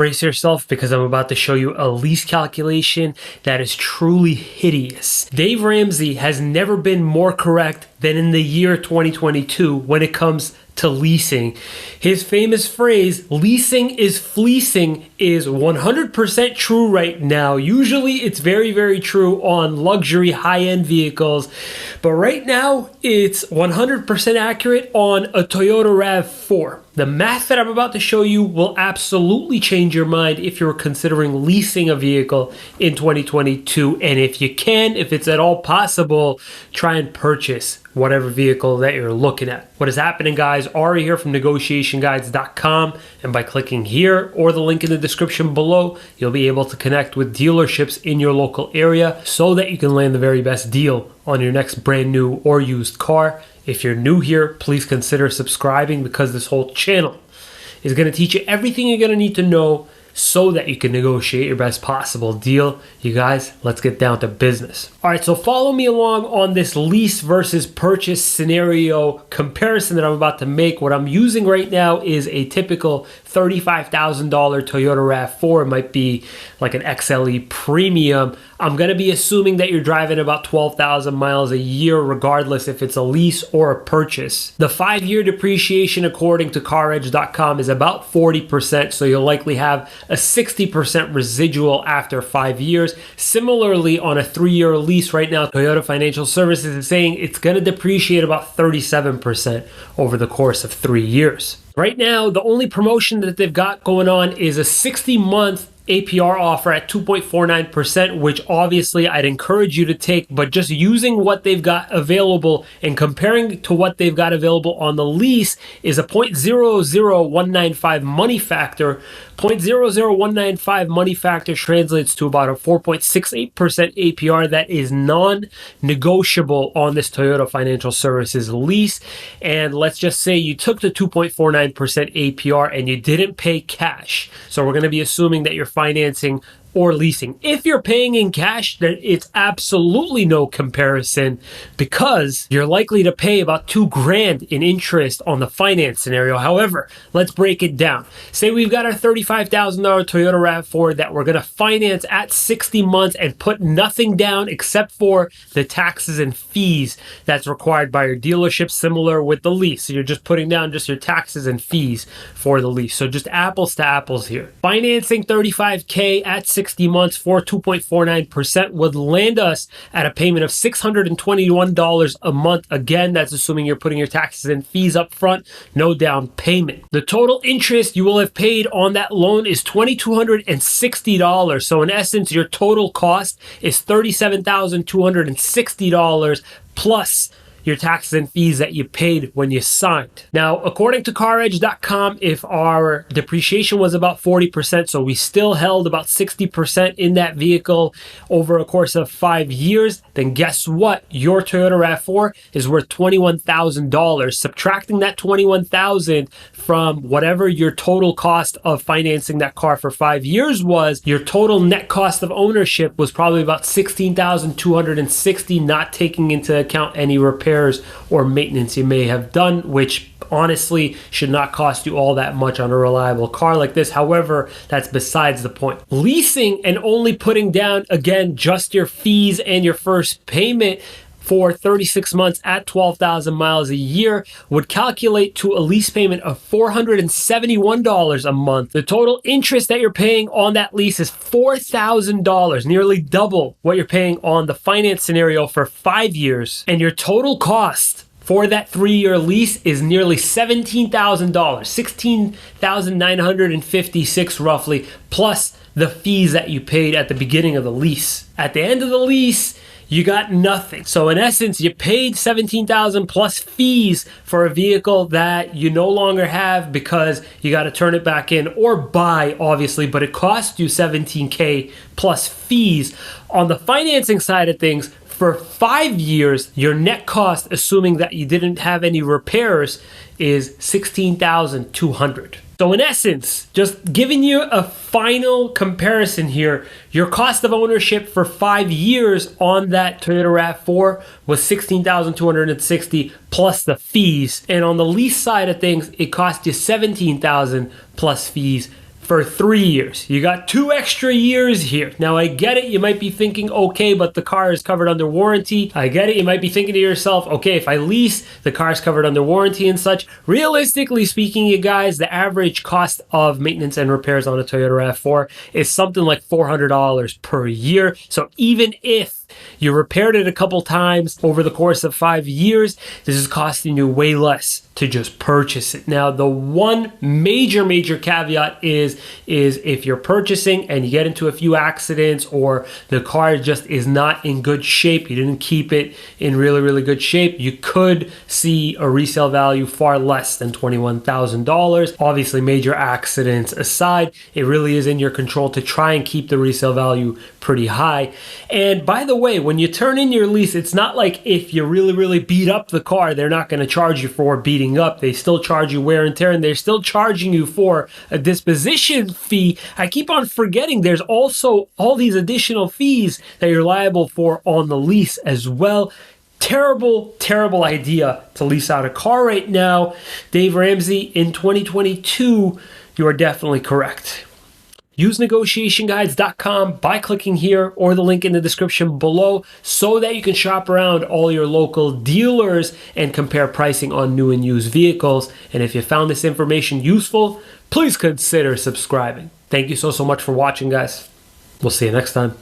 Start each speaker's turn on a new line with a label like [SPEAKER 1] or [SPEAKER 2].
[SPEAKER 1] Brace yourself because I'm about to show you a lease calculation that is truly hideous. Dave Ramsey has never been more correct than in the year 2022 when it comes to leasing. His famous phrase, leasing is fleecing, is 100% true right now. Usually it's very, very true on luxury high-end vehicles, but right now it's 100% accurate on a Toyota RAV4. The math that I'm about to show you will absolutely change your mind if you're considering leasing a vehicle in 2022. And if you can, if it's at all possible, try and purchase whatever vehicle that you're looking at. What is happening, guys? Ari here from negotiationguides.com. And by clicking here or the link in the description below, you'll be able to connect with dealerships in your local area so that you can land the very best deal on your next brand new or used car. If you're new here, please consider subscribing because this whole channel is going to teach you everything you're going to need to know so that you can negotiate your best possible deal. You guys, let's get down to business. All right, so follow me along on this lease versus purchase scenario comparison that I'm about to make. What I'm using right now is a typical $35,000 Toyota RAV4. It might be like an XLE Premium. I'm going to be assuming that you're driving about 12,000 miles a year, regardless if it's a lease or a purchase. The 5-year depreciation, according to CarEdge.com, is about 40%, so you'll likely have a 60% residual after 5 years. Similarly, on a 3-year lease right now, Toyota Financial Services is saying it's going to depreciate about 37% over the course of 3 years. Right now, the only promotion that they've got going on is a 60-month APR offer at 2.49%, which obviously I'd encourage you to take, but just using what they've got available and comparing to what they've got available on the lease is a 0.00195 money factor. 0.00195 money factor translates to about a 4.68% APR that is non-negotiable on this Toyota Financial Services lease. And let's just say you took the 2.49% APR and you didn't pay cash. So we're going to be assuming that you're financing or leasing. If you're paying in cash, then it's absolutely no comparison because you're likely to pay about $2,000 in interest on the finance scenario. However, let's break it down. Say we've got our $35,000 Toyota RAV4 that we're going to finance at 60 months and put nothing down except for the taxes and fees that's required by your dealership, similar with the lease. So you're just putting down just your taxes and fees for the lease. So just apples to apples here. Financing $35K at 60 months for 2.49% would land us at a payment of $621 a month. Again, that's assuming you're putting your taxes and fees up front, no down payment. The total interest you will have paid on that loan is $2,260. So in essence, your total cost is $37,260 plus your taxes and fees that you paid when you signed. Now, according to CarEdge.com, if our depreciation was about 40%, so we still held about 60% in that vehicle over a course of 5 years, then guess what? Your Toyota RAV4 is worth $21,000. Subtracting that $21,000 from whatever your total cost of financing that car for 5 years was, your total net cost of ownership was probably about $16,260, not taking into account any repairs or maintenance you may have done, which honestly should not cost you all that much on a reliable car like this. However, that's besides the point. Leasing and only putting down, again, just your fees and your first payment for 36 months at 12,000 miles a year would calculate to a lease payment of $471 a month. The total interest that you're paying on that lease is $4,000, nearly double what you're paying on the finance scenario for 5 years. And your total cost for that 3-year lease is nearly $17,000, $16,956 roughly, plus the fees that you paid at the beginning of the lease. At the end of the lease, you got nothing. So in essence, you paid $17,000 plus fees for a vehicle that you no longer have because you got to turn it back in or buy, obviously, but it cost you $17K plus fees. On the financing side of things, for 5 years, your net cost, assuming that you didn't have any repairs, is $16,200. So in essence, just giving you a final comparison here, your cost of ownership for 5 years on that Toyota RAV4 was $16,260 plus the fees. And on the lease side of things, it cost you $17,000 plus fees for 3 years. You got 2 extra years here. Now, I get it. You might be thinking, okay, but the car is covered under warranty. I get it. You might be thinking to yourself, okay, if I lease, the car is covered under warranty and such. Realistically speaking, you guys, the average cost of maintenance and repairs on a Toyota RAV4 is something like $400 per year. So even if you repaired it a couple times over the course of 5 years, this is costing you way less to just purchase it. Now, the one major caveat is if you're purchasing and you get into a few accidents, or the car just is not in good shape, you didn't keep it in really good shape, you could see a resale value far less than $21,000. Obviously, major accidents aside, it really is in your control to try and keep the resale value pretty high. And by the way, when you turn in your lease, it's not like if you really beat up the car, they're not going to charge you for beating up. They still charge you wear and tear, and they're still charging you for a disposition fee. I keep on forgetting there's also all these additional fees that you're liable for on the lease as well. Terrible idea to lease out a car right now. Dave Ramsey, in 2022, you are definitely correct. Use negotiationguides.com by clicking here or the link in the description below so that you can shop around all your local dealers and compare pricing on new and used vehicles. And if you found this information useful, please consider subscribing. Thank you so much for watching, guys. We'll see you next time.